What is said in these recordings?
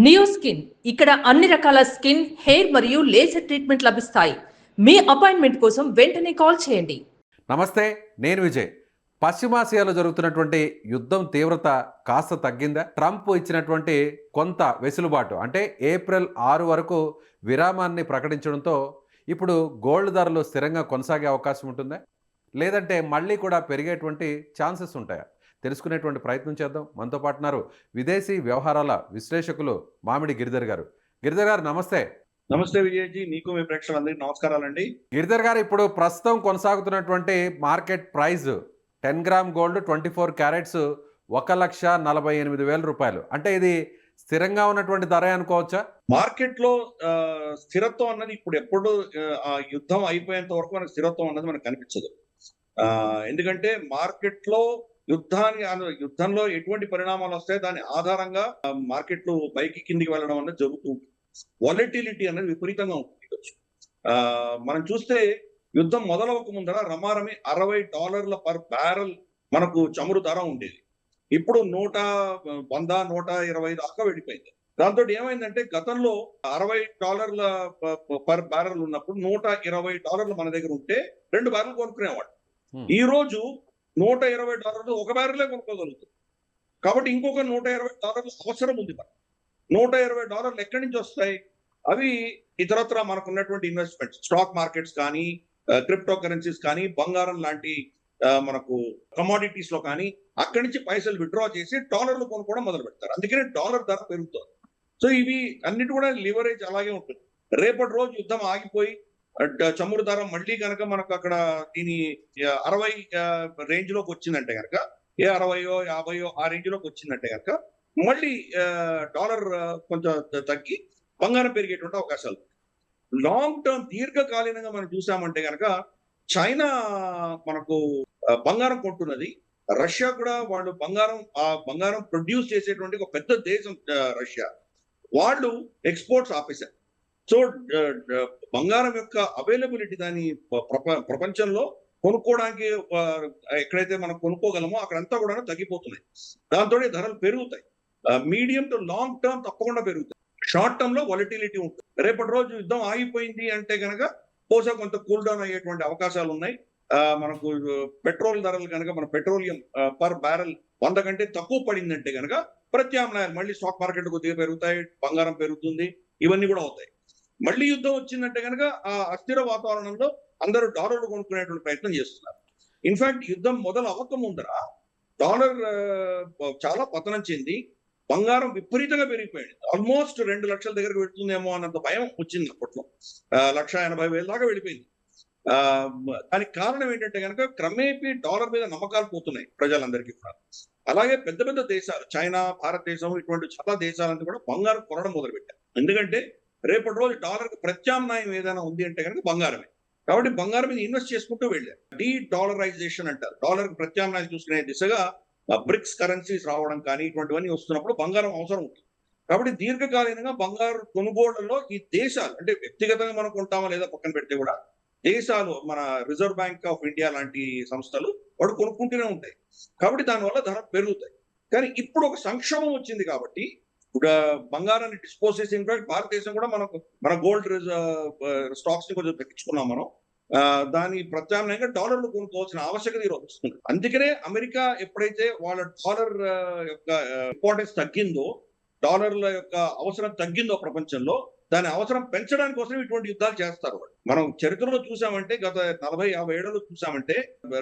Neo skin ఇక్కడ అన్ని రకాల స్కిన్, హెయిర్ మరియు లేజర్ ట్రీట్మెంట్ లభిస్తాయి. మీ అపాయింట్మెంట్ కోసం వెంటనే కాల్ చేయండి. నమస్తే, నేను విజయ్. పశ్చిమాసియాలో జరుగుతున్నటువంటి యుద్ధం తీవ్రత కాస్త తగ్గిందా? ట్రంప్ ఇచ్చినటువంటి కొంత వెసులుబాటు అంటే ఏప్రిల్ 6 వరకు విరామాన్ని ప్రకటించడంతో ఇప్పుడు గోల్డ్ ధరలు స్థిరంగా కొనసాగే అవకాశం ఉంటుందా, లేదంటే మళ్ళీ కూడా పెరిగేటువంటి ఛాన్సెస్ ఉంటాయా? తెలుసుకునేటువంటి ప్రయత్నం చేద్దాం. మనతో పాటు ఉన్నారు విదేశీ వ్యవహారాల విశ్లేషకులు మామిడి గిరిధర్ గారు. గిరిధర్ గారు నమస్తే. నమస్తే విజయజీ, నీకు మీ ప్రేక్షకులందరికీ నమస్కారాలండి. గిరిధర్ గారు, ఇప్పుడు ప్రస్తుతం కొనసాగుతున్నటువంటి market price 10 gram gold 24 carats 1,48,000 రూపాయలు. అంటే ఇది స్థిరంగా ఉన్నటువంటి ధర అనుకోవచ్చా? మార్కెట్ లో స్థిరత్వం అన్నది ఇప్పుడు ఎప్పుడు ఆ యుద్ధం అయిపోయేంత వరకు మనకు స్థిరత్వం అన్నది మనకు కనిపించదు. ఎందుకంటే మార్కెట్ లో యుద్ధంలో ఎటువంటి పరిణామాలు వస్తాయి దాని ఆధారంగా మార్కెట్లు పైకి కిందికి వెళ్ళడం అనేది జరుగుతూ ఉంటుంది. వాలటిలిటీ అనేది విపరీతంగా ఉంటుంది. మనం చూస్తే యుద్ధం మొదలవక ముందర రమారమి $60 పర్ బ్యారెల్ మనకు చమురు ధర ఉండేది. ఇప్పుడు 100-120 దాకా వెళ్ళిపోయింది. దాంతో ఏమైందంటే గతంలో $60 పర్ బ్యారెల్ ఉన్నప్పుడు $120 మన దగ్గర ఉంటే 2 బ్యారెల్ కొనుక్కునేవాడు. ఈ రోజు $120 ఒక బ్యారెలే కొనుక్కోగలుగుతుంది. కాబట్టి ఇంకొక $120 అవసరం ఉంది. $120 ఎక్కడి నుంచి వస్తాయి? అవి ఇతరత్ర మనకు ఉన్నటువంటి ఇన్వెస్ట్మెంట్స్, స్టాక్ మార్కెట్స్ కానీ, క్రిప్టో కరెన్సీస్ కానీ, బంగారం లాంటి మనకు కమోడిటీస్ లో కానీ అక్కడి నుంచి పైసలు విత్డ్రా చేసి డాలర్లు కొనుక్కోవడం మొదలు పెడతారు. అందుకనే డాలర్ ధర పెరుగుతుంది. సో ఇవి అన్నిటి కూడా లివరేజ్ అలాగే ఉంటుంది. రేపటి రోజు యుద్ధం ఆగిపోయి చమురు ధర మళ్ళీ కనుక మనకు అక్కడ దీని 60 రేంజ్ లోకి వచ్చిందంటే కనుక, 60-50 ఆ రేంజ్ లోకి వచ్చిందంటే కనుక మళ్ళీ డాలర్ కొంచెం తగ్గి బంగారం పెరిగేటువంటి అవకాశాలు. లాంగ్ టర్మ్ దీర్ఘకాలీనంగా మనం చూసామంటే కనుక చైనా మనకు బంగారం కొంటున్నది. రష్యా కూడా వాళ్ళు బంగారం ప్రొడ్యూస్ చేసేటువంటి ఒక పెద్ద దేశం రష్యా. వాళ్ళు ఎక్స్పోర్ట్స్ ఆపేశారు. సో బంగారం యొక్క అవైలబిలిటీ దాని ప్రపంచంలో కొనుక్కోవడానికి ఎక్కడైతే మనం కొనుక్కోగలమో అక్కడంతా కూడా తగ్గిపోతున్నాయి. దాంతో ధరలు పెరుగుతాయి. మీడియం టు లాంగ్ టర్మ్ తప్పకుండా పెరుగుతాయి. షార్ట్ టర్మ్ లో వాలటిలిటీ ఉంటుంది. రేపటి రోజు యుద్ధం ఆగిపోయింది అంటే కనుక బహుశా కొంత కూల్ డౌన్ అయ్యేటువంటి అవకాశాలు ఉన్నాయి. మనకు పెట్రోల్ ధరలు కనుక మన పెట్రోలియం పర్ బ్యారెల్ 100 కంటే తక్కువ పడిందంటే కనుక ప్రత్యామ్నాయాలు మళ్ళీ స్టాక్ మార్కెట్ కొద్దిగా పెరుగుతాయి, బంగారం పెరుగుతుంది, ఇవన్నీ కూడా అవుతాయి. మళ్ళీ యుద్ధం వచ్చిందంటే కనుక ఆ అస్థిర వాతావరణంలో అందరూ డాలర్లు కొనుక్కునేటువంటి ప్రయత్నం చేస్తున్నారు. ఇన్ఫాక్ట్ యుద్ధం మొదలు అవ్వక ముందర డాలర్ చాలా పతనం చెంది బంగారం విపరీతంగా పెరిగిపోయింది. ఆల్మోస్ట్ 2 లక్షల దగ్గరకు వెళ్తుందేమో అన్నంత భయం వచ్చింది. అప్పట్లో 1,80,000 దాకా వెళ్ళిపోయింది. దానికి కారణం ఏంటంటే కనుక క్రమేపీ డాలర్ మీద నమ్మకాలు పోతున్నాయి ప్రజలందరికీ కూడా. అలాగే పెద్ద పెద్ద దేశాలు, చైనా, భారతదేశం, ఇటువంటి చాలా దేశాలంతా కూడా బంగారం కొనడం మొదలుపెట్టారు. ఎందుకంటే రేపటి రోజు డాలర్ కు ప్రత్యామ్నాయం ఏదైనా ఉంది అంటే కనుక బంగారమే. కాబట్టి బంగారం మీద ఇన్వెస్ట్ చేసుకుంటూ వెళ్ళారు. డీ డాలరైజేషన్ అంటారు. డాలర్ కు ప్రత్యామ్నాయం చూసుకునే దిశగా బ్రిక్స్ కరెన్సీస్ రావడం కానీ ఇటువంటివన్నీ వస్తున్నప్పుడు బంగారం అవసరం ఉంటుంది. కాబట్టి దీర్ఘకాలీనంగా బంగారు కొనుగోళ్లలో ఈ దేశాలు, అంటే వ్యక్తిగతంగా మనం కొంటామా లేదా పక్కన పెడితే కూడా దేశాలు, మన రిజర్వ్ బ్యాంక్ ఆఫ్ ఇండియా లాంటి సంస్థలు వాడు కొనుక్కుంటూనే ఉంటాయి. కాబట్టి దానివల్ల ధర పెరుగుతాయి. కానీ ఇప్పుడు ఒక సంక్షోభం వచ్చింది కాబట్టి బంగారాన్ని డిస్పోజ్ చేసి, ఇన్ఫాక్ట్ భారతదేశం కూడా మన గోల్డ్ స్టాక్స్ ని కొంచెం తగ్గించుకున్నాం మనం. దాని ప్రత్యామ్నాయంగా డాలర్లు కొనుక్కోవాల్సిన ఆవశ్యకత ఈరోజు వస్తుంది. అందుకనే అమెరికా ఎప్పుడైతే వాళ్ళ డాలర్ యొక్క ఇంపార్టెన్స్ తగ్గిందో, డాలర్ల యొక్క అవసరం తగ్గిందో ప్రపంచంలో, దాని అవసరం పెంచడానికి కోసం ఇటువంటి యుద్ధాలు చేస్తారు. మనం చరిత్రలో చూసామంటే గత 40-50 ఏళ్లలో చూసామంటే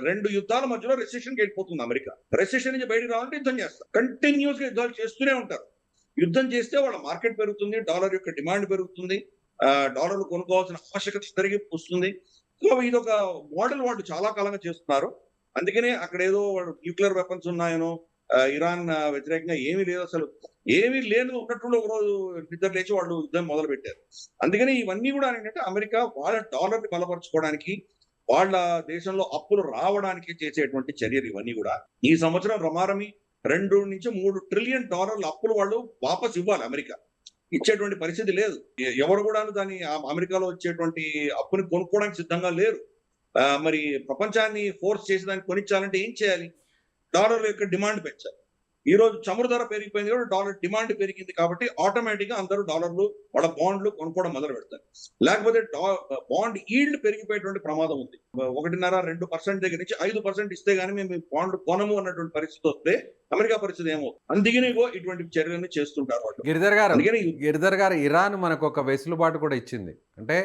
2 యుద్ధాల మధ్యలో రెసెషన్కి వెళ్ళిపోతుంది అమెరికా. రెసెషన్ నుంచి బయటకు రావాలంటే యుద్ధం చేస్తారు. కంటిన్యూస్ గా యుద్ధాలు చేస్తూనే ఉంటారు. యుద్ధం చేస్తే వాళ్ళ మార్కెట్ పెరుగుతుంది, డాలర్ యొక్క డిమాండ్ పెరుగుతుంది, డాలర్లు కొనుక్కోవాల్సిన ఆవశ్యకత తిరిగి వస్తుంది. సో ఇదొక మోడల్ వాళ్ళు చాలా కాలంగా చేస్తున్నారు. అందుకనే అక్కడ ఏదో న్యూక్లియర్ వెపన్స్ ఉన్నాయనో, ఇరాన్ వ్యతిరేకంగా ఏమీ లేదు, అసలు ఏమీ లేదు ఉన్నట్టు ఒక రోజు నిద్ర లేచి వాళ్ళు యుద్ధం మొదలు పెట్టారు. అందుకని ఇవన్నీ కూడా ఏంటంటే అమెరికా వాళ్ళ డాలర్ ని బలపరచుకోవడానికి, వాళ్ళ దేశంలో అప్పులు రావడానికి చేసేటువంటి చర్యలు ఇవన్నీ కూడా. ఈ సంవత్సరం రమారమి $2-3 ట్రిలియన్ అప్పులు వాళ్ళు వాపస్ ఇవ్వాలి. అమెరికా ఇచ్చేటువంటి పరిస్థితి లేదు. ఎవరు కూడా దాన్ని అమెరికాలో వచ్చేటువంటి అప్పుని కొనుక్కోవడానికి సిద్ధంగా లేరు. మరి ప్రపంచాన్ని ఫోర్స్ చేసి దాన్ని కొనిచ్చాలంటే ఏం చేయాలి? డాలర్ యొక్క డిమాండ్ పెంచాలి. ఈ రోజు చమురు ధర పెరిగిపోయింది కాబట్టి డాలర్ డిమాండ్ పెరిగింది కాబట్టి ఆటోమేటిక్ గా అందరూ డాలర్లు వాళ్ళ బాండ్లు కొనుక్కోవడం మొదలు పెడతారు. లేకపోతే బాండ్ ఈల్డ్ పెరిగిపోయేటువంటి ప్రమాదం ఉంది. 1.5-2% దగ్గర నుంచి 5% ఇస్తే గానీ మేము బాండ్ కొనము అన్నటువంటి పరిస్థితి వస్తే అమెరికా పరిస్థితి ఏమవుతుంది? అందుకనే ఇటువంటి చర్యలను చేస్తుంటారు వాళ్ళు. గిరిధర్ గారు ఇరాన్ మనకు ఒక వెసులుబాటు కూడా ఇచ్చింది. అంటే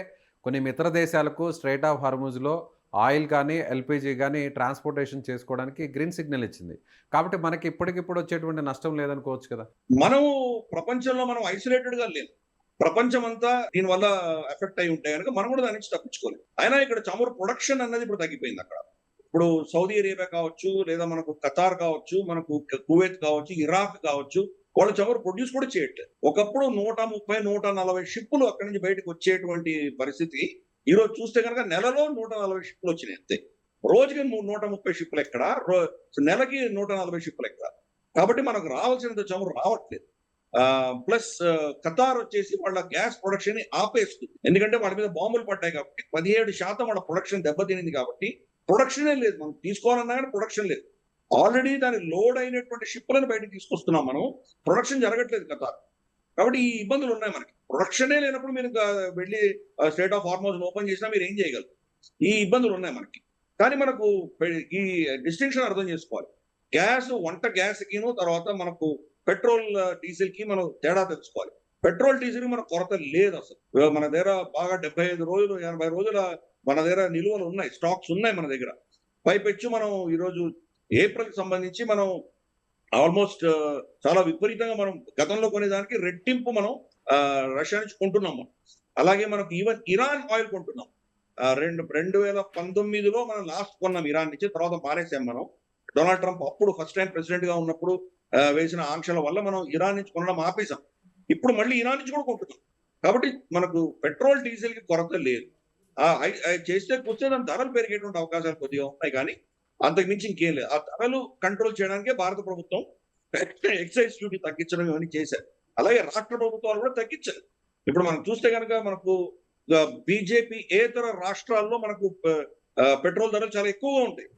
కొన్ని మిత్ర దేశాలకు స్ట్రైట్ ఆఫ్ హార్ముజ్లో ఆయిల్ కానీ ఎల్పిజి కానీ ట్రాన్స్పోర్టేషన్ చేసుకోవడానికి గ్రీన్ సిగ్నల్ ఇచ్చింది. కాబట్టి మనకి ఇప్పటికిప్పుడు వచ్చేటువంటి నష్టం లేదనుకోవచ్చు కదా. మనం ప్రపంచంలో మనం ఐసోలేటెడ్ గా లేదు. ప్రపంచం అంతా దీనివల్ల ఎఫెక్ట్ అయి ఉంటాయి కనుక మనం కూడా దాని నుంచి తప్పించుకోలేదు. అయినా ఇక్కడ చమురు ప్రొడక్షన్ అన్నది ఇప్పుడు తగ్గిపోయింది. అక్కడ ఇప్పుడు సౌదీ అరేబియా కావచ్చు, లేదా మనకు ఖతార్ కావచ్చు, మనకు కువైత్ కావచ్చు, ఇరాక్ కావచ్చు, వాళ్ళు చమురు ప్రొడ్యూస్ కూడా చేయట్లేదు. ఒకప్పుడు 130-140 షిప్పులు అక్కడి నుంచి బయటకు వచ్చేటువంటి పరిస్థితి ఈ రోజు చూస్తే కనుక నెలలో 140 షిప్పులు వచ్చినాయి అంతే. రోజుకి 130 షిప్పులు ఎక్కడ, నెలకి 140 షిప్పులు ఎక్కడ. కాబట్టి మనకు రావాల్సినంత చమురు రావట్లేదు. ప్లస్ ఖతార్ వచ్చేసి వాళ్ళ గ్యాస్ ప్రొడక్షన్ ని ఆపేస్తుంది. ఎందుకంటే వాళ్ళ మీద బాంబులు పడ్డాయి కాబట్టి 17% వాళ్ళ ప్రొడక్షన్ దెబ్బతినింది కాబట్టి ప్రొడక్షనే లేదు. మనం తీసుకోవాలన్నా కానీ ప్రొడక్షన్ లేదు. ఆల్రెడీ దాని లోడ్ అయినటువంటి షిప్పులను బయటకు తీసుకొస్తున్నాం మనం, ప్రొడక్షన్ జరగట్లేదు ఖతార్. కాబట్టి ఈ ఇబ్బందులు ఉన్నాయి మనకి. ప్రొడక్షనే లేనప్పుడు మీరు వెళ్ళి స్ట్రైట్ ఆఫ్ హార్ముజ్ ఓపెన్ చేసినా మీరు ఏం చేయగలరు? ఈ ఇబ్బందులు ఉన్నాయి మనకి. కానీ మనకు ఈ డిస్టింక్షన్ అర్థం చేసుకోవాలి. గ్యాస్, వంట గ్యాస్ కిను తర్వాత మనకు పెట్రోల్ డీజిల్ కి మనం తేడా తెలుసుకోవాలి. పెట్రోల్ డీజిల్ కి మనకు కొరత లేదు అసలు. మన దగ్గర బాగా 75 రోజులు 80 రోజుల మన దగ్గర నిల్వలు ఉన్నాయి, స్టాక్స్ ఉన్నాయి మన దగ్గర. పైపెచ్చు మనం ఈరోజు ఏప్రిల్ సంబంధించి మనం ఆల్మోస్ట్ చాలా విపరీతంగా మనం గతంలో కొనేదానికి రెట్టింపు మనం రష్యా నుంచి కొంటున్నాము. అలాగే మనకు ఈవెన్ ఇరాన్ ఆయిల్ కొంటున్నాం. 2019లో మనం లాస్ట్ కొన్నాం ఇరాన్ నుంచి, తర్వాత మానేసాం మనం. డొనాల్డ్ ట్రంప్ అప్పుడు ఫస్ట్ టైం ప్రెసిడెంట్ గా ఉన్నప్పుడు వేసిన ఆంక్షల వల్ల మనం ఇరాన్ నుంచి కొనడం ఆపేసాం. ఇప్పుడు మళ్ళీ ఇరాన్ నుంచి కూడా కొంటున్నాం. కాబట్టి మనకు పెట్రోల్ డీజిల్ కి కొరత లేదు. చేస్తే కూర్చొని దాని ధరలు పెరిగేటువంటి అవకాశాలు కొద్దిగా ఉన్నాయి, కానీ అంతకు మించి ఇంకేం లేదు. ఆ ధరలు కంట్రోల్ చేయడానికే భారత ప్రభుత్వం ఎక్సైజ్ డ్యూటీ తగ్గించడం ఇవన్నీ చేశారు. అలాగే రాష్ట్ర ప్రభుత్వాలు కూడా తగ్గించారు. ఇప్పుడు మనం చూస్తే కనుక మనకు బీజేపీ ఏతర రాష్ట్రాల్లో మనకు పెట్రోల్ ధరలు చాలా ఎక్కువగా ఉంటాయి.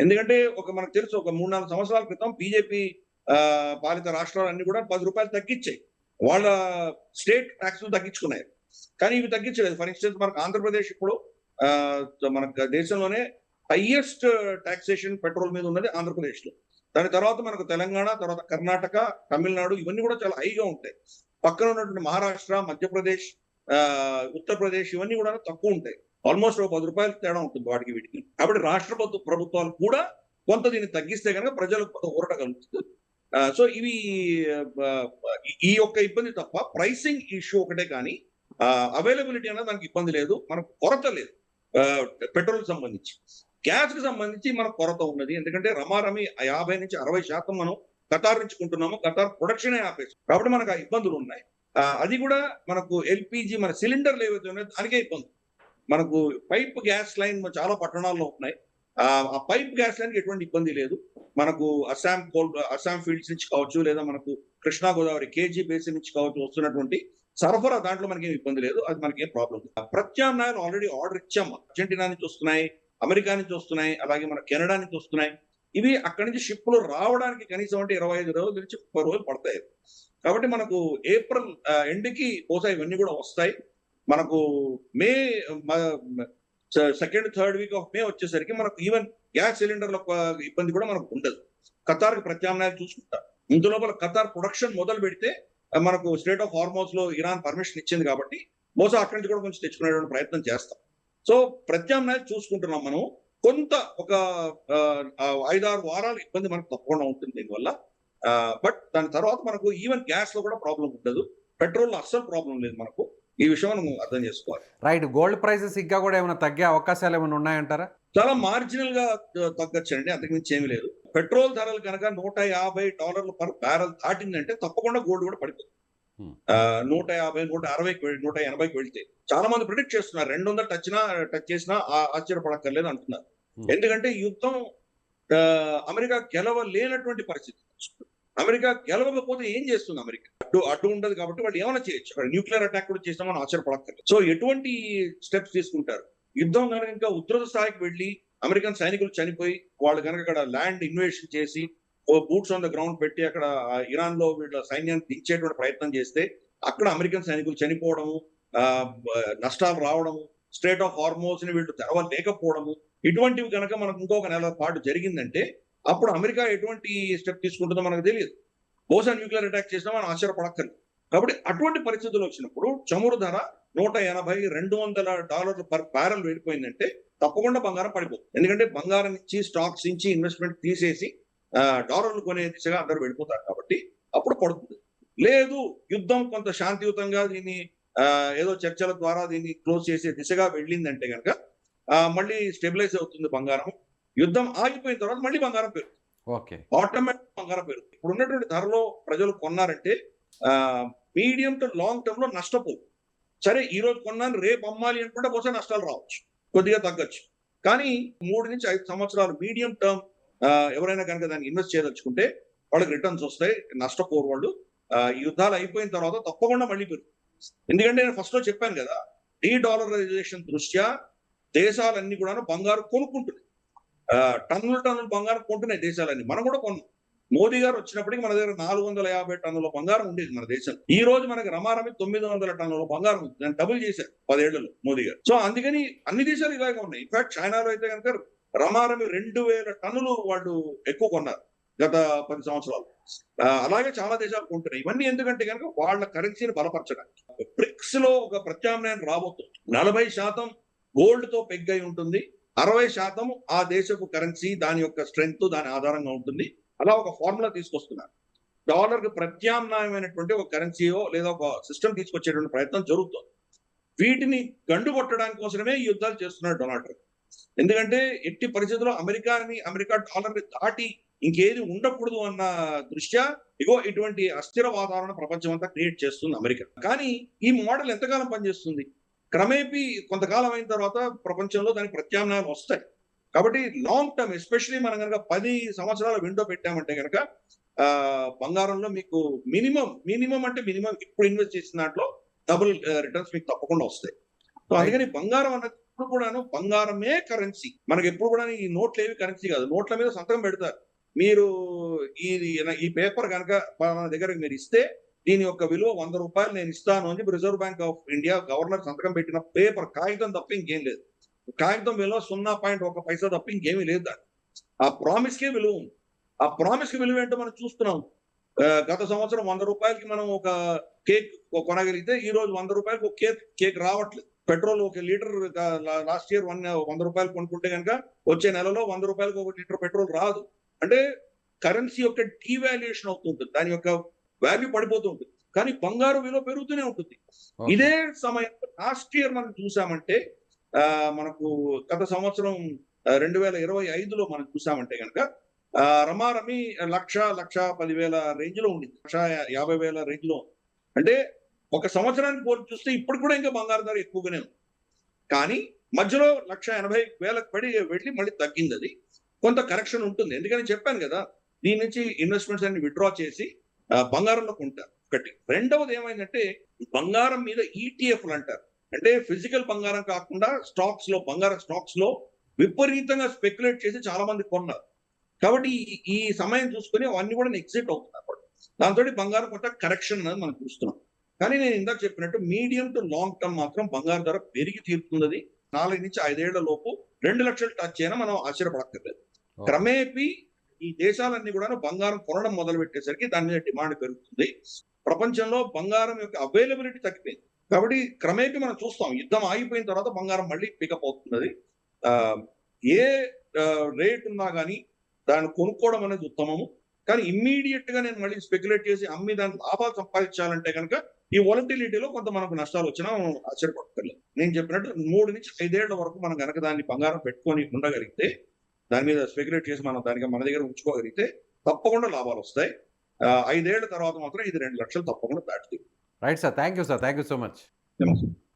ఎందుకంటే మనకు తెలుసు, ఒక 3-4 సంవత్సరాల క్రితం బీజేపీ పాలిత రాష్ట్రాలన్నీ కూడా 10 రూపాయలు తగ్గించాయి. వాళ్ళ స్టేట్ ట్యాక్స్ తగ్గించుకున్నాయి, కానీ ఇవి తగ్గించలేదు. ఫర్ ఇన్స్టెన్స్ మనకు ఆంధ్రప్రదేశ్ ఇప్పుడు మన దేశంలోనే హైయెస్ట్ టాక్సేషన్ పెట్రోల్ మీద ఉన్నది ఆంధ్రప్రదేశ్ లో. దాని తర్వాత మనకు తెలంగాణ, తర్వాత కర్ణాటక, తమిళనాడు ఇవన్నీ కూడా చాలా హైగా ఉంటాయి. పక్కన ఉన్నటువంటి మహారాష్ట్ర, మధ్యప్రదేశ్, ఉత్తరప్రదేశ్ ఇవన్నీ కూడా తక్కువ ఉంటాయి. ఆల్మోస్ట్ 10 రూపాయలు తేడా ఉంటుంది వాటికి వీటికి. కాబట్టి రాష్ట్ర ప్రభుత్వాలు కూడా కొంత దీన్ని తగ్గిస్తే కనుక ప్రజలకు కొంత ఊరట కలుగుతుంది. సో ఇవి ఈ యొక్క ఇబ్బంది తప్ప ప్రైసింగ్ ఇష్యూ ఒకటే, కానీ అవైలబిలిటీ అనేది దానికి ఇబ్బంది లేదు. మనకు కొరత లేదు. పెట్రోల్ కి సంబంధించి, గ్యాస్ కి సంబంధించి మనకు కొరత ఉన్నది. ఎందుకంటే రమారమి 50-60% మనం ఖతార్ నుంచి కొంటున్నాము. ఖతార్ ప్రొడక్షనే ఆపేసి, కాబట్టి మనకు ఆ ఇబ్బందులు ఉన్నాయి. అది కూడా మనకు ఎల్పిజి మన సిలిండర్లు ఏవైతే ఉన్నాయో దానికే ఇబ్బంది. మనకు పైప్ గ్యాస్ లైన్ చాలా పట్టణాల్లో ఉన్నాయి. ఆ పైప్ గ్యాస్ లైన్ కి ఎటువంటి ఇబ్బంది లేదు. మనకు అస్సాం ఫీల్డ్స్ నుంచి కావచ్చు, లేదా మనకు కృష్ణా గోదావరి కేజీ బేసిన్ నుంచి కావచ్చు వస్తున్నటువంటి సరఫరా, దాంట్లో మనకి ఇబ్బంది లేదు. అది మనకి ఏం ప్రాబ్లం లేదు. ప్రత్యామ్నాయాలు ఆల్రెడీ ఆర్డర్ ఇచ్చాము. అర్జెంటీనా నుంచి వస్తున్నాయి, అమెరికా నుంచి వస్తున్నాయి, అలాగే మన కెనడా నుంచి వస్తున్నాయి. ఇవి అక్కడి నుంచి షిప్లు రావడానికి కనీసం అంటే 25 రోజుల నుంచి 30 రోజులు పడతాయి. కాబట్టి మనకు ఏప్రిల్ ఎండ్కి బహుశా ఇవన్నీ కూడా వస్తాయి. మనకు మే 2nd, 3rd week of May వచ్చేసరికి మనకు ఈవెన్ గ్యాస్ సిలిండర్ల ఇబ్బంది కూడా మనకు ఉండదు. ఖతార్కి ప్రత్యామ్నాయాలు చూసుకుంటారు. ఇందులోపల ఖతార్ ప్రొడక్షన్ మొదలు పెడితే మనకు స్ట్రైట్ ఆఫ్ హార్ముజ్ లో ఇరాన్ పర్మిషన్ ఇచ్చింది కాబట్టి బహుశా అక్కడి నుంచి కూడా కొంచెం తెచ్చుకునేటువంటి ప్రయత్నం చేస్తాం. సో ప్రత్యామ్నాయాలు చూసుకుంటున్నాం మనం. కొంత ఒక 5-6 వారాలు ఇబ్బంది మనకు తప్పకుండా ఉంటుంది దీనివల్ల. బట్ దాని తర్వాత మనకు ఈవెన్ గ్యాస్ లో కూడా ప్రాబ్లం ఉండదు, పెట్రోల్ లో అస్సలు ప్రాబ్లం లేదు మనకు. ఈ విషయం మనం అర్థం చేసుకోవాలి. రైట్. గోల్డ్ ప్రైసెస్ ఇంకా కూడా ఏమైనా తగ్గే అవకాశాలు ఏమైనా ఉన్నాయంటారా? చాలా మార్జినల్ గా తగ్గొచ్చండి, అంతకుమించి ఏమీ లేదు. పెట్రోల్ ధరలు కనుక $150 పర్ బ్యారెల్ దాటిందంటే తప్పకుండా గోల్డ్ కూడా పడిపోతుంది. 150, 160, 180కి వెళ్తే చాలా మంది ప్రిడిక్ట్ చేస్తున్నారు. 200 టచ్ చేసినా ఆశ్చర్యపడక్కర్లేదు అంటున్నారు. ఎందుకంటే యుద్ధం అమెరికా గెలవలేనటువంటి పరిస్థితి. అమెరికా గెలవకపోతే ఏం చేస్తుంది? అమెరికా అడ్డు ఉండదు కాబట్టి వాళ్ళు ఏమైనా చేయొచ్చు. అక్కడ న్యూక్లియర్ అటాక్ కూడా చేసినా మనం ఆశ్చర్యపడక్కర్లేదు. సో ఎటువంటి స్టెప్స్ తీసుకుంటారు? యుద్ధం కనుక ఇంకా ఉధృత స్థాయికి వెళ్ళి అమెరికన్ సైనికులు చనిపోయి వాళ్ళు కనుక అక్కడ ల్యాండ్ ఇన్వేషన్ చేసి బూట్స్ ఆన్ ద గ్రౌండ్ పెట్టి అక్కడ ఇరాన్ లో వీళ్ళ సైన్యాన్ని దించేటువంటి ప్రయత్నం చేస్తే అక్కడ అమెరికన్ సైనికులు చనిపోవడము, నష్టాలు రావడము, స్ట్రేట్ ఆఫ్ హార్మోస్ ని వీళ్ళు తెరవలేకపోవడము, ఇటువంటివి కనుక మనకు ఇంకొక నెల పాటు జరిగిందంటే అప్పుడు అమెరికా ఎటువంటి స్టెప్ తీసుకుంటుందో మనకు తెలియదు. బహుశా న్యూక్లియర్ అటాక్ చేసినా మనం ఆశ్చర్యపడక్కర్లేదు. కాబట్టి అటువంటి పరిస్థితులు వచ్చినప్పుడు చమురు ధర $180-200 పర్ బ్యారెల్ వెళ్ళిపోయిందంటే తప్పకుండా బంగారం పడిపోతుంది. ఎందుకంటే బంగారం నుంచి స్టాక్స్ నుంచి ఇన్వెస్ట్మెంట్ తీసేసి డాలర్లు కొనే దిశగా అందరూ వెళ్ళిపోతారు కాబట్టి అప్పుడు పడుతుంది. లేదు యుద్ధం కొంత శాంతియుతంగా దీన్ని ఏదో చర్చల ద్వారా దీన్ని క్లోజ్ చేసే దిశగా వెళ్ళిందంటే కనుక మళ్ళీ స్టెబిలైజ్ అవుతుంది బంగారం. యుద్ధం ఆగిపోయిన తర్వాత మళ్ళీ బంగారం పెరుగుతుంది. ఓకే, ఆటోమేటిక్ బంగారం పెరుగుతుంది. ఇప్పుడు ఉన్నటువంటి ధరలో ప్రజలు కొన్నారంటే మీడియం టు లాంగ్ టర్మ్ లో నష్టపోదు. సరే ఈ రోజు కొన్నాను రేపు అమ్మాలి అనుకుంటే బహుశా నష్టాలు రావచ్చు, కొద్దిగా తగ్గచ్చు. కానీ 3 నుంచి 5 సంవత్సరాలు మీడియం టర్మ్ ఎవరైనా కనుక దాన్ని ఇన్వెస్ట్ చేయదలుచుకుంటే వాళ్ళకి రిటర్న్స్ వస్తాయి, నష్టపోరు వాళ్ళు. ఈ యుద్ధాలు అయిపోయిన తర్వాత తప్పకుండా మళ్ళీ పెరుగుతుంది. ఎందుకంటే నేను ఫస్ట్ లో చెప్పాను కదా, డీడాలరైజేషన్ దృష్ట్యా దేశాలన్నీ కూడా బంగారు కొనుక్కుంటున్నాయి. టన్నులు బంగారం కొంటున్నాయి దేశాలన్నీ. మనం కూడా కొన్నాం. మోదీ గారు వచ్చినప్పటికి మన దగ్గర 450 టన్నుల బంగారం ఉండేది మన దేశం. ఈ రోజు మనకి రమారమి 900 టన్నుల బంగారం ఉంది. దాన్ని డబుల్ చేశారు 10 ఏళ్లలో మోదీ గారు. సో అందుకని అన్ని దేశాలు ఇలాగే ఉన్నాయి. ఇన్ఫాక్ట్ చైనాలో అయితే కనుక రమారమి 2000 టన్నులు వాళ్ళు ఎక్కువ కొన్నారు గత 10 సంవత్సరాలు. అలాగే చాలా దేశాలు కొంటున్నాయి. ఇవన్నీ ఎందుకంటే కనుక వాళ్ళ కరెన్సీని బలపరచడానికి. బ్రిక్స్ లో ఒక ప్రత్యామ్నాయం రాబోతుంది. 40% గోల్డ్ తో పెగ్ అయి ఉంటుంది, 60% ఆ దేశపు కరెన్సీ దాని యొక్క స్ట్రెంగ్త్ దాని ఆధారంగా ఉంటుంది. అలా ఒక ఫార్ములా తీసుకొస్తున్నారు. డాలర్ కి ప్రత్యామ్నాయమైనటువంటి ఒక కరెన్సీయో లేదా ఒక సిస్టమ్ తీసుకొచ్చేటువంటి ప్రయత్నం జరుగుతుంది. వీటిని గండు కొట్టడానికి కోసమే ఈ యుద్ధాలు చేస్తున్నాడు డొనాల్డ్ ట్రంప్. ఎందుకంటే ఎట్టి పరిస్థితుల్లో అమెరికా డాలర్ ని దాటి ఇంకేది ఉండకూడదు అన్న దృష్ట్యా ఇటువంటి అస్థిర వాతావరణ ప్రపంచం అంతా క్రియేట్ చేస్తుంది అమెరికా. కానీ ఈ మోడల్ ఎంతకాలం పనిచేస్తుంది? క్రమేపీ కొంతకాలం అయిన తర్వాత ప్రపంచంలో దానికి ప్రత్యామ్నాయాలు వస్తాయి. కాబట్టి లాంగ్ టర్మ్ ఎస్పెషలీ మనం కనుక 10 సంవత్సరాల విండో పెట్టామంటే కనుక బంగారంలో మీకు మినిమం అంటే మినిమం ఇప్పుడు ఇన్వెస్ట్ చేసిన దాంట్లో డబుల్ రిటర్న్స్ మీకు తప్పకుండా వస్తాయి. సో అందుకని బంగారం అన్నది ఇప్పుడు కూడాను బంగారమే కరెన్సీ. మనకి ఎప్పుడు కూడా ఈ నోట్లు ఏవి కరెన్సీ కాదు. నోట్ల మీద సంతకం పెడతారు. మీరు ఈ పేపర్ కనుక మన దగ్గర మీరు ఇస్తే దీని యొక్క విలువ ₹100 నేను ఇస్తాను అని reserve bank of India governor సంతకం పెట్టిన పేపర్, కాగితం తప్ప ఇంకేం లేదు. కాగితం విలువ 0.1 పైసా తప్ప ఇంకేమీ లేదు. దాన్ని ఆ ప్రామిస్ కే విలువ ఉంది. ఆ ప్రామిస్ కి విలువ ఏంటో మనం చూస్తున్నాం. గత సంవత్సరం ₹100కి మనం ఒక కేక్ కొనగలిగితే ఈ రోజు ₹100 ఒక కేక్ రావట్లేదు. పెట్రోల్ 1 లీటర్ లాస్ట్ ఇయర్ ₹100 కొనుక్కుంటే కనుక వచ్చే నెలలో ₹100 ఒక లీటర్ పెట్రోల్ రాదు. అంటే కరెన్సీ యొక్క డీవాల్యుయేషన్ అవుతుంటుంది, దాని యొక్క వాల్యూ పడిపోతూ ఉంటుంది. కానీ బంగారు విలువ పెరుగుతూనే ఉంటుంది. ఇదే సమయంలో లాస్ట్ ఇయర్ మనం చూసామంటే మనకు గత సంవత్సరం 2025లో మనం చూసామంటే కనుక రమారమి 1,10,000 రేంజ్ లో ఉండింది, 1,50,000 రేంజ్ లో. అంటే ఒక సంవత్సరానికి పోల్చి చూస్తే ఇప్పుడు కూడా ఇంకా బంగారు ధర ఎక్కువగానే ఉంది. కానీ మధ్యలో 1,80,000 పడి వెళ్ళి మళ్ళీ తగ్గింది. అది కొంత కరెక్షన్ ఉంటుంది. ఎందుకని చెప్పాను కదా, దీని నుంచి ఇన్వెస్ట్మెంట్స్ అన్ని విత్డ్రా చేసి బంగారంలో కొంటారు. ఒకటి. రెండవది ఏమైందంటే బంగారం మీద ఈటీఎఫ్లు అంటారు. అంటే ఫిజికల్ బంగారం కాకుండా బంగారం స్టాక్స్ లో విపరీతంగా స్పెక్యులేట్ చేసి చాలా మంది కొన్నారు. కాబట్టి ఈ సమయం చూసుకుని అవన్నీ కూడా ఎగ్జిట్ అవుతున్నారు. దాంతో బంగారం కొంత కరెక్షన్ అనేది మనం చూస్తున్నాం. కానీ నేను ఇందాక చెప్పినట్టు మీడియం టు లాంగ్ టర్మ్ మాత్రం బంగారు ధర పెరిగి తీరుతున్నది. 4 నుంచి 5 ఏళ్ల లోపు 2 లక్షలు టచ్ అయినా మనం ఆశ్చర్యపడక్కర్లేదు. క్రమేపీ ఈ దేశాలన్నీ కూడా బంగారం కొనడం మొదలు పెట్టేసరికి దాని మీద డిమాండ్ పెరుగుతుంది. ప్రపంచంలో బంగారం యొక్క అవైలబిలిటీ తగ్గిపోయింది. కాబట్టి క్రమేపీ మనం చూస్తాం యుద్ధం ఆగిపోయిన తర్వాత బంగారం మళ్ళీ పికప్ అవుతున్నది. ఏ రేట్ ఉన్నా కానీ దాన్ని కొనుక్కోవడం అనేది ఉత్తమము. కానీ ఇమ్మీడియట్ గా నేను మళ్ళీ స్పెక్యులేట్ చేసి అమ్మి దాని లాభాలు సంపాదించాలంటే కనుక ఈ వాలటిలిటీలో కొంత మనకు నష్టాలు వచ్చినా ఆశ్చర్యపడక్కర్లేదు. నేను చెప్పినట్టు 3 నుంచి 5 ఏళ్ల వరకు మనం కనుక దాన్ని బంగారం పెట్టుకొని ఉండగలిగితే, దాని మీద స్పెక్యులేట్ చేసి మనం దానికి మన దగ్గర ఉంచుకోగలిగితే తప్పకుండా లాభాలు వస్తాయి. 5 ఏళ్ల తర్వాత మాత్రం ఇది 2 లక్షలు తప్పకుండా దాటుతుంది. Right sir, thank you sir, thank you so much. నమస్తే.